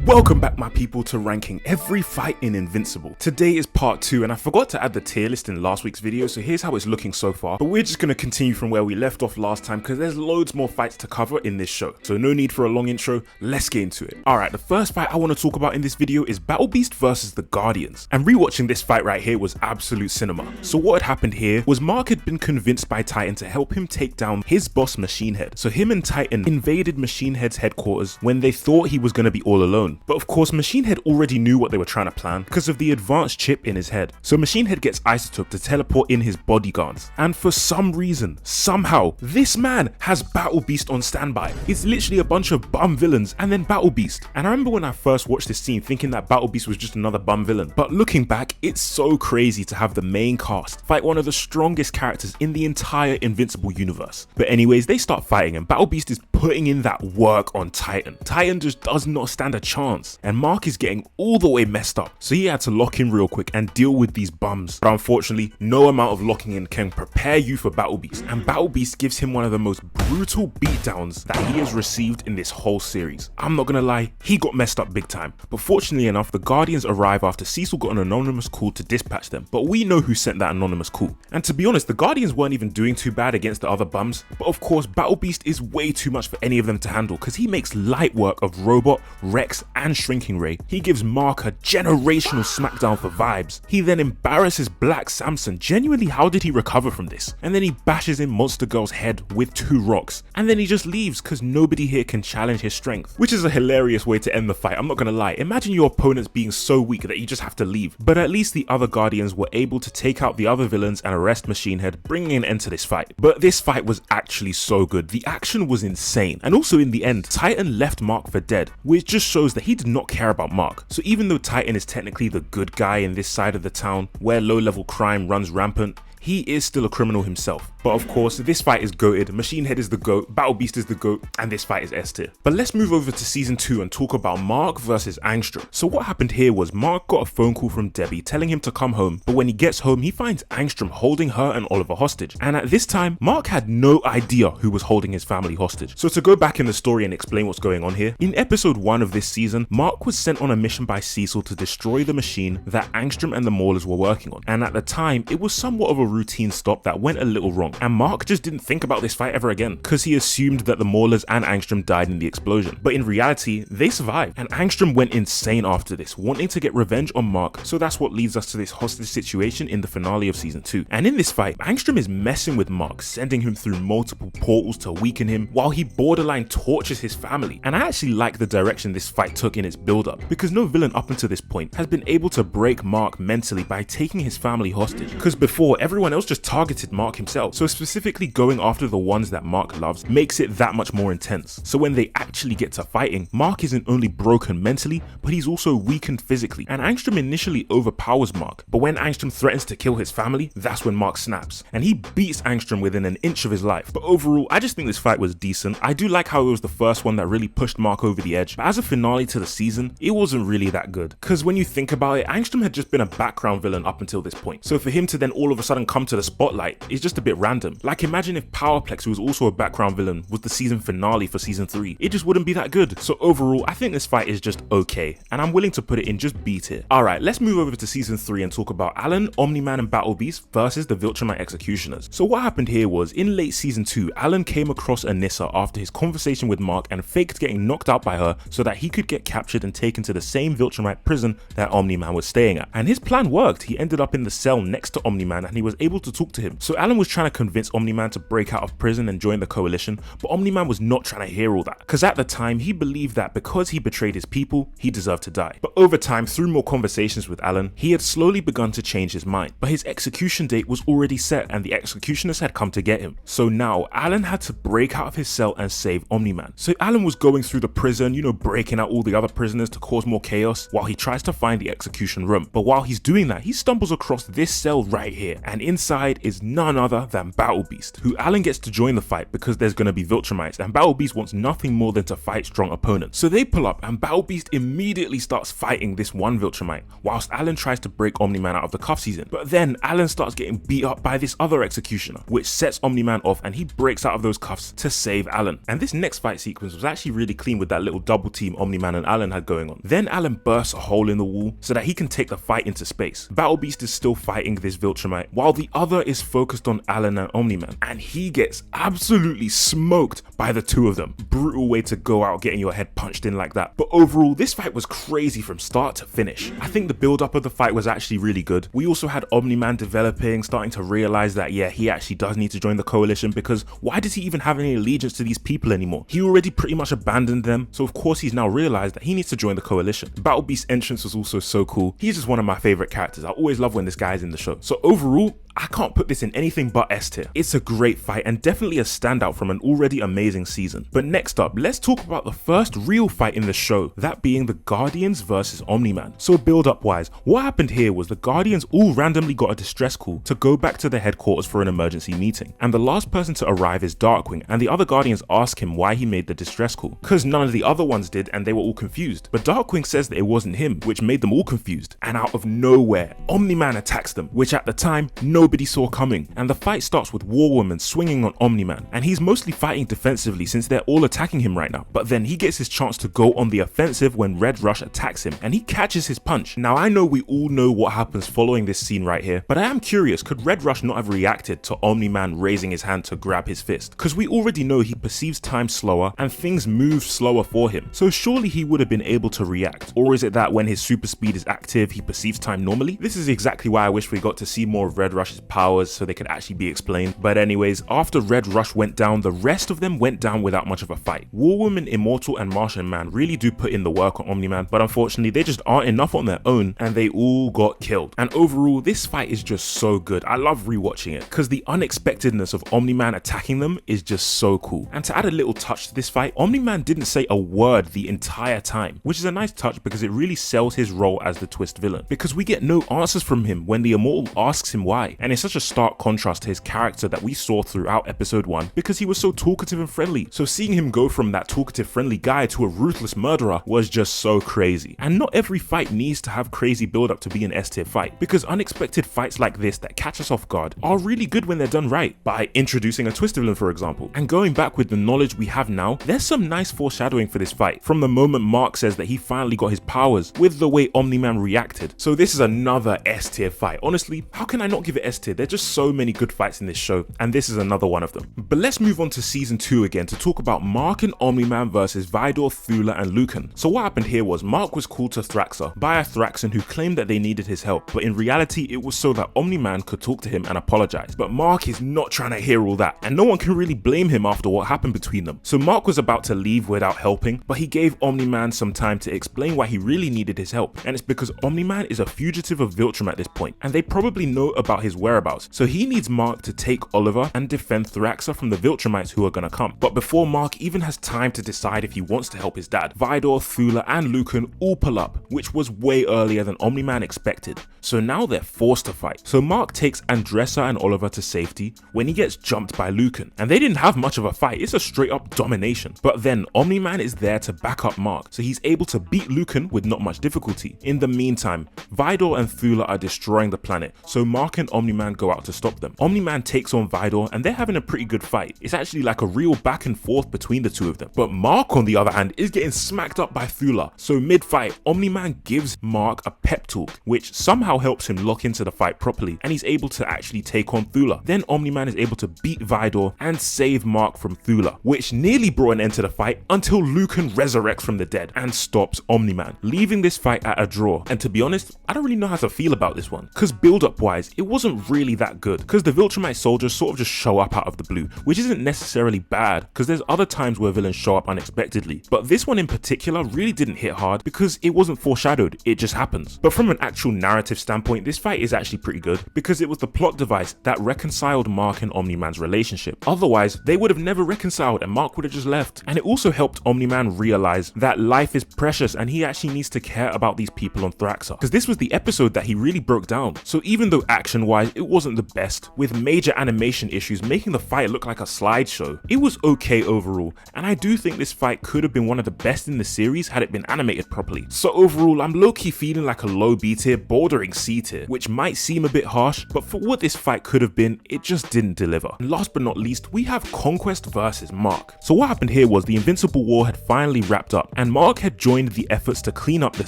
Welcome back my people to ranking every fight in Invincible. Today is part 2 and I forgot to add the tier list in last week's video, so here's how it's looking so far. But we're just going to continue from where we left off last time because there's loads more fights to cover in this show. So no need for a long intro, let's get into it. Alright, the first fight I want to talk about in this video is Battle Beast versus the Guardians. And rewatching this fight right here was absolute cinema. So what had happened here was Mark had been convinced by Titan to help him take down his boss Machine Head. So him and Titan invaded Machine Head's headquarters when they thought he was going to be all alone. But of course Machine Head already knew what they were trying to plan because of the advanced chip in his head. So Machine Head gets Isotope to teleport in his bodyguards. And for some reason, somehow, this man has Battle Beast on standby. It's literally a bunch of bum villains and then Battle Beast. And I remember when I first watched this scene thinking that Battle Beast was just another bum villain. But looking back, it's so crazy to have the main cast fight one of the strongest characters in the entire Invincible universe. But anyways, they start fighting and Battle Beast is putting in that work on Titan. Titan just does not stand a chance. And Mark is getting all the way messed up, so he had to lock in real quick and deal with these bums. But unfortunately, no amount of locking in can prepare you for Battle Beast, and Battle Beast gives him one of the most brutal beatdowns that he has received in this whole series. I'm not gonna lie, he got messed up big time. But fortunately enough, the Guardians arrive after Cecil got an anonymous call to dispatch them, but we know who sent that anonymous call. And to be honest, the Guardians weren't even doing too bad against the other bums, but of course Battle Beast is way too much for any of them to handle because he makes light work of Robot, Rex and Shrinking Ray. He gives Mark a generational smackdown for vibes. He then embarrasses Black Samson. Genuinely, how did he recover from this? And then he bashes in Monster Girl's head with 2 rocks. And then he just leaves because nobody here can challenge his strength. Which is a hilarious way to end the fight, I'm not gonna lie. Imagine your opponents being so weak that you just have to leave. But at least the other Guardians were able to take out the other villains and arrest Machine Head, bringing an end to this fight. But this fight was actually so good. The action was insane. And also in the end, Titan left Mark for dead, which just shows that he did not care about Mark. So even though Titan is technically the good guy in this side of the town where low-level crime runs rampant, he is still a criminal himself. But of course, this fight is goated, Machine Head is the GOAT, Battle Beast is the GOAT, and this fight is S tier. But let's move over to season 2 and talk about Mark versus Angstrom. So what happened here was Mark got a phone call from Debbie telling him to come home, but when he gets home, he finds Angstrom holding her and Oliver hostage. And at this time, Mark had no idea who was holding his family hostage. So to go back in the story and explain what's going on here, in episode 1 of this season, Mark was sent on a mission by Cecil to destroy the machine that Angstrom and the Maulers were working on. And at the time, it was somewhat of a routine stop that went a little wrong, and Mark just didn't think about this fight ever again because he assumed that the Maulers and Angstrom died in the explosion. But in reality, they survived, and Angstrom went insane after this, wanting to get revenge on Mark. So that's what leads us to this hostage situation in the finale of season 2. And in this fight, Angstrom is messing with Mark, sending him through multiple portals to weaken him while he borderline tortures his family. And I actually like the direction this fight took in its build-up, because no villain up until this point has been able to break Mark mentally by taking his family hostage, because before everyone else just targeted Mark himself. So specifically going after the ones that Mark loves makes it that much more intense. So when they actually get to fighting, Mark isn't only broken mentally, but he's also weakened physically. And Angstrom initially overpowers Mark, but when Angstrom threatens to kill his family, that's when Mark snaps. And he beats Angstrom within an inch of his life. But overall, I just think this fight was decent. I do like how it was the first one that really pushed Mark over the edge, but as a finale to the season, it wasn't really that good. Because when you think about it, Angstrom had just been a background villain up until this point. So for him to then all of a sudden come to the spotlight is just a bit random. Like imagine if Powerplex, who was also a background villain, was the season finale for season 3. It just wouldn't be that good. So overall, I think this fight is just okay, and I'm willing to put it in just B tier. Alright, let's move over to season 3 and talk about Alan, Omni-Man and Battle Beast versus the Viltrumite Executioners. So what happened here was, in late season 2, Alan came across Anissa after his conversation with Mark and faked getting knocked out by her so that he could get captured and taken to the same Viltrumite prison that Omni-Man was staying at. And his plan worked. He ended up in the cell next to Omni-Man and he was able to talk to him. So Alan was trying to convince Omni-Man to break out of prison and join the coalition, but Omni-Man was not trying to hear all that, because at the time he believed that because he betrayed his people, he deserved to die. But over time, through more conversations with Alan, he had slowly begun to change his mind, but his execution date was already set and the executioners had come to get him. So now Alan had to break out of his cell and save Omni-Man. So Alan was going through the prison, breaking out all the other prisoners to cause more chaos while he tries to find the execution room. But while he's doing that, he stumbles across this cell right here, and inside is none other than Battle Beast, who Alan gets to join the fight because there's going to be Viltrumites, and Battle Beast wants nothing more than to fight strong opponents. So they pull up and Battle Beast immediately starts fighting this one Viltrumite, whilst Alan tries to break Omni-Man out of the cuffs he's in. But then Alan starts getting beat up by this other executioner, which sets Omni-Man off and he breaks out of those cuffs to save Alan. And this next fight sequence was actually really clean with that little double team Omni-Man and Alan had going on. Then Alan bursts a hole in the wall so that he can take the fight into space. Battle Beast is still fighting this Viltrumite while the other is focused on Alan and Omni-Man, and he gets absolutely smoked by the two of them. Brutal way to go out getting your head punched in like that. But overall, this fight was crazy from start to finish. I think the build up of the fight was actually really good. We also had Omni-Man developing, starting to realize that yeah, he actually does need to join the coalition, because why does he even have any allegiance to these people anymore? He already pretty much abandoned them, so of course he's now realized that he needs to join the coalition. Battle Beast's entrance was also so cool. He's just one of my favorite characters. I always love when this guy is in the show. So overall, I can't put this in anything but S tier. It's a great fight and definitely a standout from an already amazing season. But next up, let's talk about the first real fight in the show, that being the Guardians versus Omni-Man. So build up wise, what happened here was the Guardians all randomly got a distress call to go back to their headquarters for an emergency meeting. And the last person to arrive is Darkwing, and the other Guardians ask him why he made the distress call, because none of the other ones did and they were all confused. But Darkwing says that it wasn't him, which made them all confused. And out of nowhere, Omni-Man attacks them, which at the time, nobody saw coming, and the fight starts with War Woman swinging on Omni-Man, and he's mostly fighting defensively since they're all attacking him right now. But then he gets his chance to go on the offensive when Red Rush attacks him, and he catches his punch. Now I know we all know what happens following this scene right here, but I am curious, could Red Rush not have reacted to Omni-Man raising his hand to grab his fist? Because we already know he perceives time slower and things move slower for him, so surely he would have been able to react. Or is it that when his super speed is active, he perceives time normally? This is exactly why I wish we got to see more of Red Rush's powers so they could actually be explained. But anyways, after Red Rush went down, the rest of them went down without much of a fight. War Woman, Immortal and Martian Man really do put in the work on Omni-Man, but unfortunately they just aren't enough on their own and they all got killed. And overall, this fight is just so good. I love rewatching it because the unexpectedness of Omni-Man attacking them is just so cool. And to add a little touch to this fight, Omni-Man didn't say a word the entire time, which is a nice touch because it really sells his role as the twist villain, because we get no answers from him when the Immortal asks him why, and it's such a stark contrast to his character that we saw throughout episode 1 because he was so talkative and friendly. So seeing him go from that talkative friendly guy to a ruthless murderer was just so crazy. And not every fight needs to have crazy build up to be an S tier fight, because unexpected fights like this that catch us off guard are really good when they're done right, by introducing a twist villain for example. And going back with the knowledge we have now, there's some nice foreshadowing for this fight, from the moment Mark says that he finally got his powers with the way Omni-Man reacted. So this is another S tier fight. Honestly, how can I not give it S tier? They're just so many good fights in this show, and this is another one of them. But let's move on to season 2 again to talk about Mark and Omni-Man versus Vidor, Thula and Lucan. So what happened here was Mark was called to Thraxa by a Thraxan who claimed that they needed his help, but in reality it was so that Omni-Man could talk to him and apologize. But Mark is not trying to hear all that, and no one can really blame him after what happened between them. So Mark was about to leave without helping, but he gave Omni-Man some time to explain why he really needed his help, and it's because Omni-Man is a fugitive of Viltrum at this point, and they probably know about his whereabouts, so he needs Mark to take Oliver and defend Thraxa from the Viltrumites who are gonna come. But before Mark even has time to decide if he wants to help his dad, Vidor, Thula and Lucan all pull up, which was way earlier than Omni-Man expected. So now they're forced to fight. So Mark takes Andressa and Oliver to safety when he gets jumped by Lucan, and they didn't have much of a fight, it's a straight up domination. But then Omni-Man is there to back up Mark, so he's able to beat Lucan with not much difficulty. In the meantime, Vidor and Thula are destroying the planet, so Mark and Omni-Man go out to stop them. Omni-Man takes on Vidor and they're having a pretty good fight. It's actually like a real back and forth between the two of them. But Mark on the other hand is getting smacked up by Thula. So mid-fight, Omni-Man gives Mark a pep talk, which somehow helps him lock into the fight properly, and he's able to actually take on Thula. Then Omni-Man is able to beat Vidor and save Mark from Thula, which nearly brought an end to the fight until Lucan resurrects from the dead and stops Omni-Man, leaving this fight at a draw. And to be honest, I don't really know how to feel about this one, because build-up wise, it wasn't really that good, because the Viltrumite soldiers sort of just show up out of the blue, which isn't necessarily bad, because there's other times where villains show up unexpectedly. But this one in particular really didn't hit hard because it wasn't foreshadowed, it just happens. But from an actual narrative standpoint, this fight is actually pretty good, because it was the plot device that reconciled Mark and Omni-Man's relationship. Otherwise, they would have never reconciled and Mark would have just left. And it also helped Omni-Man realize that life is precious and he actually needs to care about these people on Thraxa, because this was the episode that he really broke down. So even though action-wise wise, it wasn't the best, with major animation issues making the fight look like a slideshow. It was okay overall, and I do think this fight could have been one of the best in the series had it been animated properly. So overall, I'm low-key feeling like a low B tier bordering C tier, which might seem a bit harsh, but for what this fight could have been, it just didn't deliver. And last but not least, we have Conqeust versus Mark. So what happened here was the Invincible War had finally wrapped up, and Mark had joined the efforts to clean up the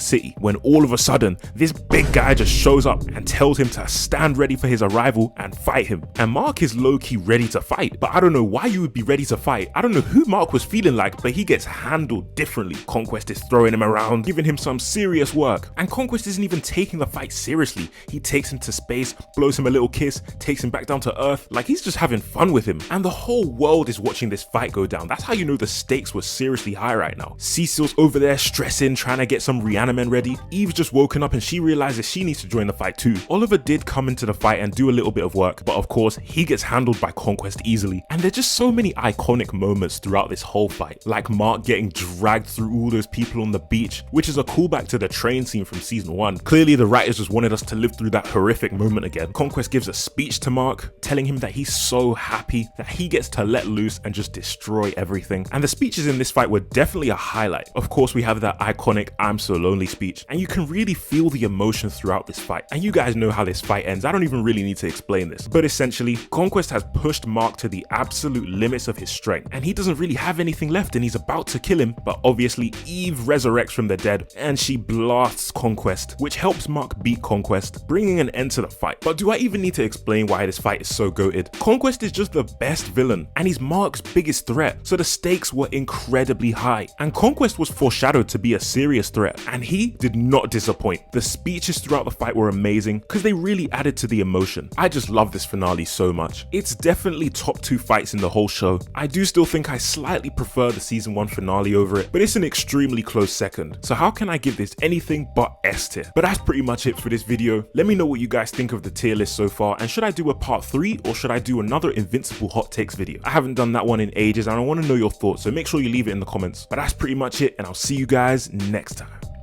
city, when all of a sudden, this big guy just shows up and tells him to stand ready for his arrival and fight him. And Mark is low-key ready to fight, but I don't know why you would be ready to fight. I don't know who Mark was feeling like, but he gets handled differently. Conqeust is throwing him around, giving him some serious work, and Conqeust isn't even taking the fight seriously. He takes him to space, blows him a little kiss, takes him back down to Earth, like he's just having fun with him. And the whole world is watching this fight go down. That's how you know the stakes were seriously high right now. Cecil's over there stressing, trying to get some Reanimen ready. Eve's just woken up and she realizes she needs to join the fight too. Oliver did come into the fight and do a little bit of work, but of course he gets handled by Conqeust easily. And there's just so many iconic moments throughout this whole fight, like Mark getting dragged through all those people on the beach, which is a callback to the train scene from season 1. Clearly the writers just wanted us to live through that horrific moment again. Conqeust gives a speech to Mark, telling him that he's so happy that he gets to let loose and just destroy everything. And the speeches in this fight were definitely a highlight. Of course we have that iconic "I'm so lonely" speech, and you can really feel the emotion throughout this fight. And you guys know how this fight ends, I don't even really need to explain this. But essentially, Conqeust has pushed Mark to the absolute limits of his strength, and he doesn't really have anything left and he's about to kill him, but obviously Eve resurrects from the dead and she blasts Conqeust, which helps Mark beat Conqeust, bringing an end to the fight. But do I even need to explain why this fight is so goated? Conqeust is just the best villain, and he's Mark's biggest threat, so the stakes were incredibly high. And Conqeust was foreshadowed to be a serious threat, and he did not disappoint. The speeches throughout the fight were amazing, because they really added to the emotion. I just love this finale so much. It's definitely top 2 fights in the whole show. I do still think I slightly prefer the season 1 finale over it, but it's an extremely close second. So how can I give this anything but S tier? But that's pretty much it for this video. Let me know what you guys think of the tier list so far, and should I do a part 3 or should I do another Invincible hot takes video? I haven't done that one in ages and I want to know your thoughts, so make sure you leave it in the comments. But that's pretty much it, and I'll see you guys next time.